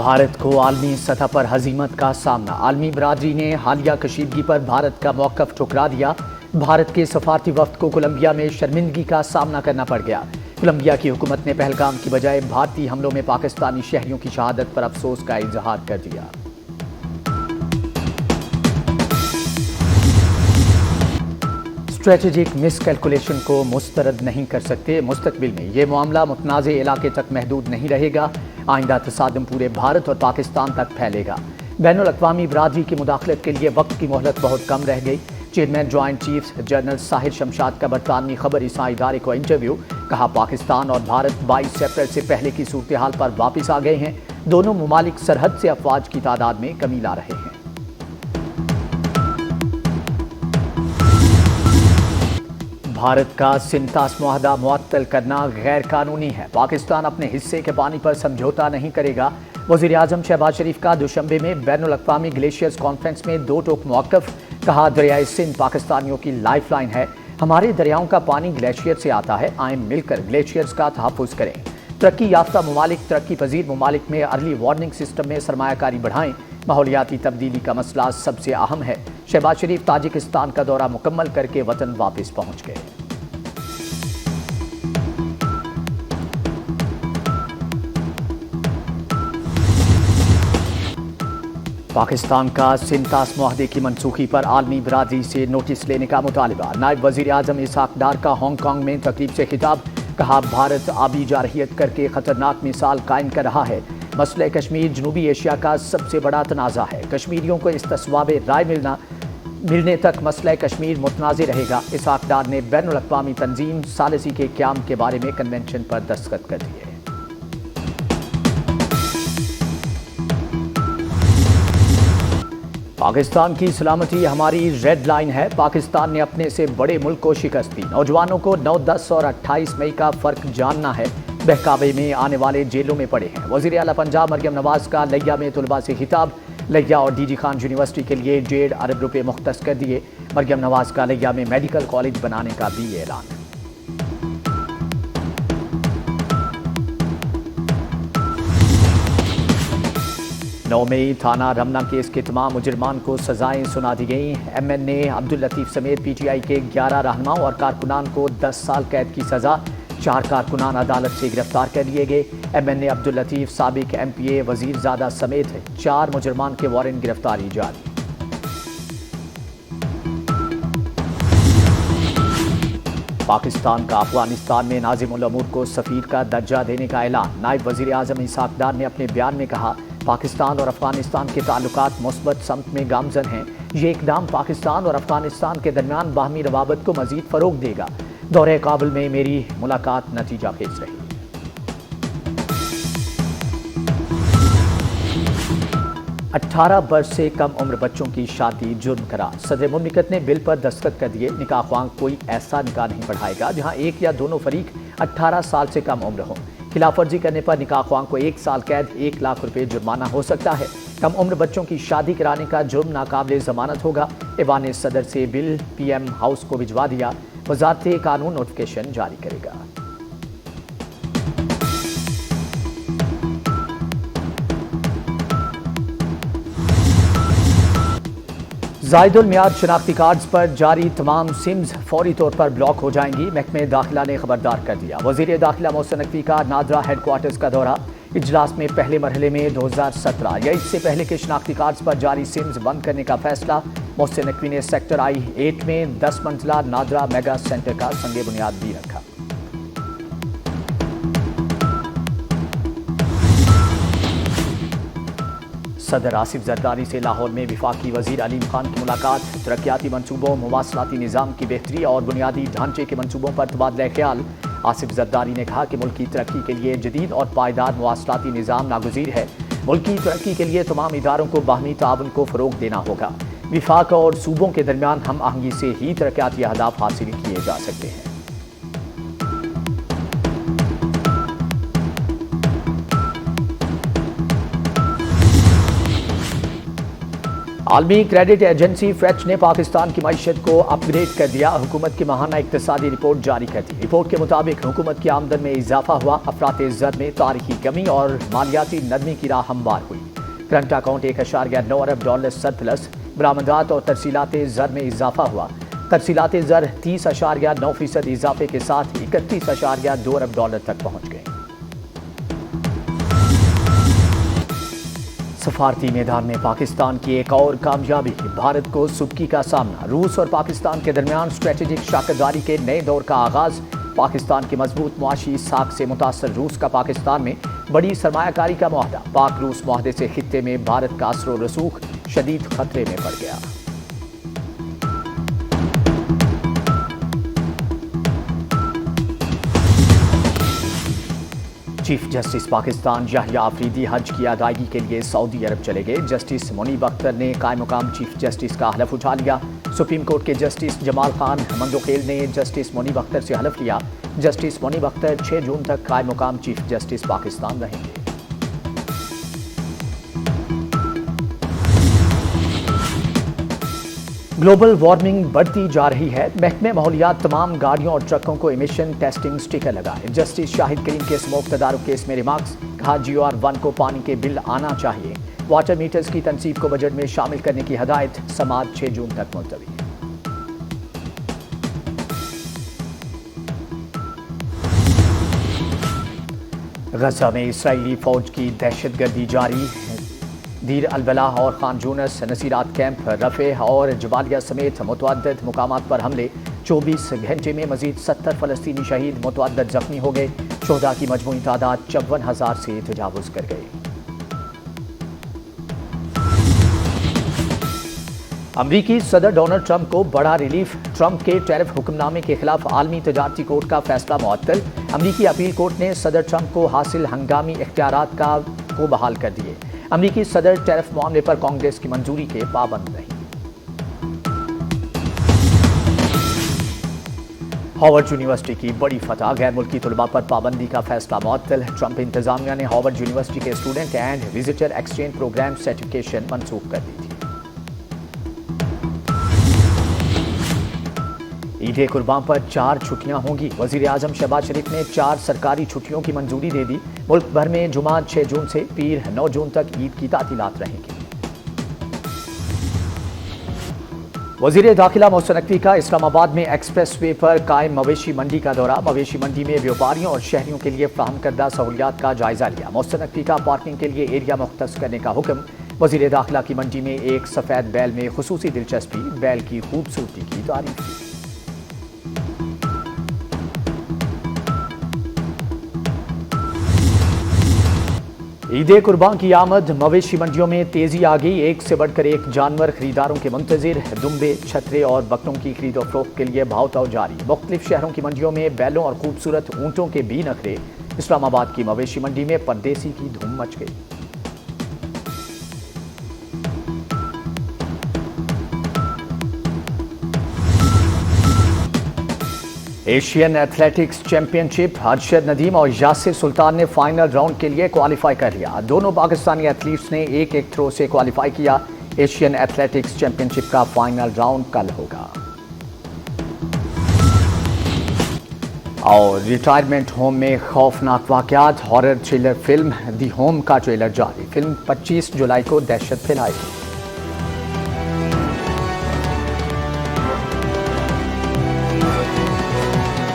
भारत को आलमी सतह पर हजीमत का सामना। आलमी बरादरी ने हालिया कशीदगी पर भारत का मौक़िफ़ ठुकरा दिया। भारत के सफारती वफ़द को कोलंबिया में शर्मिंदगी का सामना करना पड़ गया। कोलंबिया की हुकूमत ने पहलगाम की बजाय भारतीय हमलों में पाकिस्तानी शहरियों की शहादत पर अफसोस का इजहार कर दिया। स्ट्रेटेजिक मिसकैलकुलेशन को मुस्तरद नहीं कर सकते। मुस्तकबिल में ये मामला मुतनाज़े इलाके तक महदूद नहीं रहेगा। आइंदा तसादम पूरे भारत और पाकिस्तान तक फैलेगा। बैनुल अक़वामी बरादरी की मुदाखलत के लिए वक्त की मोहलत बहुत कम रह गई। Chairman joint chiefs general Sahir Shamshad का बरतानवी खबर इसा इदारे को इंटरव्यू। कहा, पाकिस्तान और भारत 22 अप्रैल से पहले की सूरत हाल पर वापस आ गए हैं। दोनों मुमालिक सरहद से अफवाज की तादाद में कमी ला रहे हैं। भारत का सिंतास मुआहदा मुअत्तल करना गैर कानूनी है। पाकिस्तान अपने हिस्से के पानी पर समझौता नहीं करेगा। वज़ीर आज़म शहबाज शरीफ का दुशंबे में बैनुल अक़वामी ग्लेशियर्स कॉन्फ्रेंस में दो टोक मौक़िफ़। कहा, दरियाए सिंध पाकिस्तानियों की लाइफ लाइन है। हमारे दरियाओं का पानी ग्लेशियर से आता है। आए मिलकर ग्लेशियर्स का तहफ़्फ़ुज़ करें। तरक्की याफ्ता ममालिक तरक्की पजीर ममालिक में अर्ली वार्निंग सिस्टम में सरमायाकारी बढ़ाएं। माहौलियाती तब्दीली का मसला सबसे अहम है। शहबाज शरीफ ताजिकिस्तान का दौरा मुकम्मल करके वतन वापस पहुंच गए। पाकिस्तान का सिंतास मुआहदे की मनसूखी पर आलमी बरादरी से नोटिस लेने का मुतालबा। नायब वज़ीर आज़म इसहाक डार का हांगकांग में तकरीब से खिताब। कहा, भारत आबी जारहियत करके खतरनाक मिसाल कायम कर रहा है। मसले कश्मीर जनूबी एशिया का सबसे बड़ा तनाज़ा है। कश्मीरियों को इस्तिस्वाब राय मिलने तक मसला कश्मीर मुतनाज़ रहेगा। इसहाक डार ने बैनुल अक़वामी तंजीम सालिसी के क़याम के बारे में कन्वेंशन पर दस्तखत कर दिए। पाकिस्तान की सलामती हमारी रेड लाइन है। पाकिस्तान ने अपने से बड़े मुल्क को शिकस्त दी। नौजवानों को 9, 10 और 28 मई का फ़र्क जानना है। बहकावे में आने वाले जेलों में पड़े हैं। वज़ीर आला पंजाब मरियम नवाज़ का लिया में तलबा से खिताब। लिया और डीजी खान यूनिवर्सिटी के लिए 1.5 अरब रुपए मुख्तस कर दिए। मरियम नवाज़ का लिया में मेडिकल कॉलेज बनाने का भी ऐलान। नौ मई थाना रमना केस के तमाम मुजरमान को सजाएं सुना दी गई। MNA अब्दुल लतीफ़ समेत PTI के 11 रहनुमाओं और कारकुनान को 10 साल कैद की सज़ा। 4 कारकुनान अदालत से गिरफ्तार कर लिए गए। MNA अब्दुल लतीफ़, साबिक MPA वज़ीरज़ादा समेत 4 मुजरमान के वारंट गिरफ्तारी जारी। पाकिस्तान का अफगानिस्तान में नाज़िम उल अमूर को सफ़ीर का दर्जा देने का ऐलान। नायब वज़ीर आज़म इसहाक डार ने अपने बयान में कहा, पाकिस्तान और अफगानिस्तान के ताल्लुकात मुस्बत समत में गामजन हैं। ये इक़दाम पाकिस्तान और अफगानिस्तान के दरमियान बाहमी रवाबत को मज़ीद फ़रोग़ देगा। दौरे काबुल में मेरी मुलाकात नतीजा खेज रही। 18 वर्ष से कम उम्र बच्चों की शादी जुर्म करार। सदर मुमलिकत ने बिल पर दस्तखत कर दिए। निकाह ख्वां कोई ऐसा निकाह नहीं पढ़ाएगा जहां एक या दोनों फरीक 18 साल से कम उम्र हों। खिलाफ वर्जी करने पर निकाह ख्वां को 1 साल कैद, 1 लाख रुपए जुर्माना हो सकता है। कम उम्र बच्चों की शादी कराने का जुर्म नाकाबिले ज़मानत होगा। ऐवान सदर से बिल PM हाउस को भिजवा दिया। वज़ारत कानून नोटिफिकेशन जारी करेगा। ज़ायदुल मियाद शनाख्ती कार्ड्स पर जारी तमाम सिम्स फौरी तौर पर ब्लॉक हो जाएंगी। महकमे दाखिला ने खबरदार कर दिया। वज़ीर दाखिला मोहसिन नकवी का नादरा हेडक्वार्टर्स का दौरा। इजलास में पहले मरहले में 2017 या इससे पहले के शनाख्ती कार्ड्स पर जारी सिम्स बंद करने का फैसला। मोहसिन नकवी ने सेक्टर I-8 में 10 मंजिला नादरा मेगा सेंटर का संगे बुनियाद भी रखा। सदर आसिफ जरदारी से लाहौर में वफाकी वज़ीर अलीम खान की मुलाकात। तरक्याती मनसूबों, मुवासलाती निज़ाम की बेहतरी और बुनियादी ढांचे के मनसूबों पर तबादला ख्याल। आसिफ जरदारी ने कहा कि मुल्क की तरक्की के लिए जदीद और पायदार मुवासलाती निज़ाम नागुज़ीर है। मुल्क की तरक्की के लिए तमाम इदारों को बाहमी ताउन को फ़रोग़ देना होगा। विफाक और सूबों के दरमियान हम आहंगी से ही तरक्याती अहदाफ हासिल किए जा सकते हैं। عالمی کریڈٹ ایجنسی فیچ نے پاکستان کی معیشت کو اپ گریڈ کر دیا، حکومت کی ماہانہ اقتصادی رپورٹ جاری کر دی۔ رپورٹ کے مطابق حکومت کی آمدن میں اضافہ ہوا، افراط زر میں تاریخی کمی اور مالیاتی نرمی کی راہ ہموار ہوئی۔ کرنٹ اکاؤنٹ $1.9 ارب سرپلس، برآمدات اور ترسیلات زر میں اضافہ ہوا، ترسیلات زر 30.9% اضافے کے ساتھ $31.2 ارب تک پہنچ گئے۔ سفارتی میدان میں پاکستان کی ایک اور کامیابی، بھارت کو سبکی کا سامنا، روس اور پاکستان کے درمیان اسٹریٹجک شراکت داری کے نئے دور کا آغاز۔ پاکستان کی مضبوط معاشی ساکھ سے متاثر روس کا پاکستان میں بڑی سرمایہ کاری کا معاہدہ، پاک روس معاہدے سے خطے میں بھارت کا اثر و رسوخ شدید خطرے میں پڑ گیا۔ چیف جسٹس پاکستان یحییٰ آفریدی حج کی ادائیگی کے لیے سعودی عرب چلے گئے۔ جسٹس منیب اختر نے قائم مقام چیف جسٹس کا حلف اٹھا لیا۔ سپریم کورٹ کے جسٹس جمال خان مندوخیل نے جسٹس منیب اختر سے حلف لیا۔ جسٹس منیب اختر 6 جون تک قائم مقام چیف جسٹس پاکستان رہیں گے۔ گلوبل وارمنگ بڑھتی جا رہی ہے، محکمہ ماحولیات تمام گاڑیوں اور ٹرکوں کو ایمیشن ٹیسٹنگ سٹیکر لگائے۔ جسٹس شاہد کریم کے اسموک تدارک کیس میں ریمارکس، کہا GR1 کو پانی کے بل آنا چاہیے۔ واٹر میٹرز کی تنصیب کو بجٹ میں شامل کرنے کی ہدایت، سماعت 6 جون تک ملتوی۔ غزہ میں اسرائیلی فوج کی دہشت گردی جاری، دیر البلاح اور خان یونس نصیرات کیمپ، رفح اور جبالیہ سمیت متعدد مقامات پر حملے۔ 24 گھنٹے میں مزید 70 فلسطینی شہید، متعدد زخمی ہو گئے۔ شہداء کی مجموعی تعداد 54,000 سے تجاوز کر گئی۔ امریکی صدر ڈونلڈ ٹرمپ کو بڑا ریلیف، ٹرمپ کے ٹیرف حکم نامے کے خلاف عالمی تجارتی کورٹ کا فیصلہ معطل۔ امریکی اپیل کورٹ نے صدر ٹرمپ کو حاصل ہنگامی اختیارات کو بحال کر دیے۔ امریکی صدر ٹیرف معاملے پر کانگریس کی منظوری کے پابند نہیں۔ ہارورڈ یونیورسٹی کی بڑی فتح، غیر ملکی طلباء پر پابندی کا فیصلہ معطل۔ ٹرمپ انتظامیہ نے ہارورڈ یونیورسٹی کے student and visitor exchange program certification منسوخ کر دی تھی۔ عید قربان پر 4 چھٹیاں ہوں گی، وزیر اعظم شہباز شریف نے 4 سرکاری چھٹیوں کی منظوری دے دی۔ ملک بھر میں جمعہ 6 جون سے پیر 9 جون تک عید کی تعطیلات رہیں گی۔ وزیر داخلہ محسن نقوی کا اسلام آباد میں ایکسپریس وے پر قائم مویشی منڈی کا دورہ، مویشی منڈی میں بیوپاریوں اور شہریوں کے لیے فراہم کردہ سہولیات کا جائزہ لیا۔ محسن نقوی کا پارکنگ کے لیے ایریا مختص کرنے کا حکم۔ وزیر داخلہ کی منڈی میں ایک سفید بیل میں خصوصی دلچسپی، بیل کی خوبصورتی کی تعریف کی۔ عید قربان کی آمد، مویشی منڈیوں میں تیزی آ گئی، ایک سے بڑھ کر ایک جانور خریداروں کے منتظر۔ دمبے، چھترے اور بکروں کی خرید و فروخت کے لیے بھاؤ تاؤ جاری۔ مختلف شہروں کی منڈیوں میں بیلوں اور خوبصورت اونٹوں کے بھی نخرے۔ اسلام آباد کی مویشی منڈی میں پردیسی کی دھوم مچ گئی۔ ایشین ایتھلیٹکس چیمپئن شپ، ارشد ندیم اور یاسر سلطان نے فائنل راؤنڈ کے لیے کوالیفائی کر لیا۔ دونوں پاکستانی ایتھلیٹس نے ایک ایک تھرو سے کوالیفائی کیا۔ ایشین ایتھلیٹکس چیمپئن شپ کا فائنل راؤنڈ کل ہوگا۔ اور ریٹائرمنٹ ہوم میں خوفناک واقعات، horror thriller film the home کا ٹریلر جاری۔ فلم 25 جولائی کو دہشت پھیلائے گی۔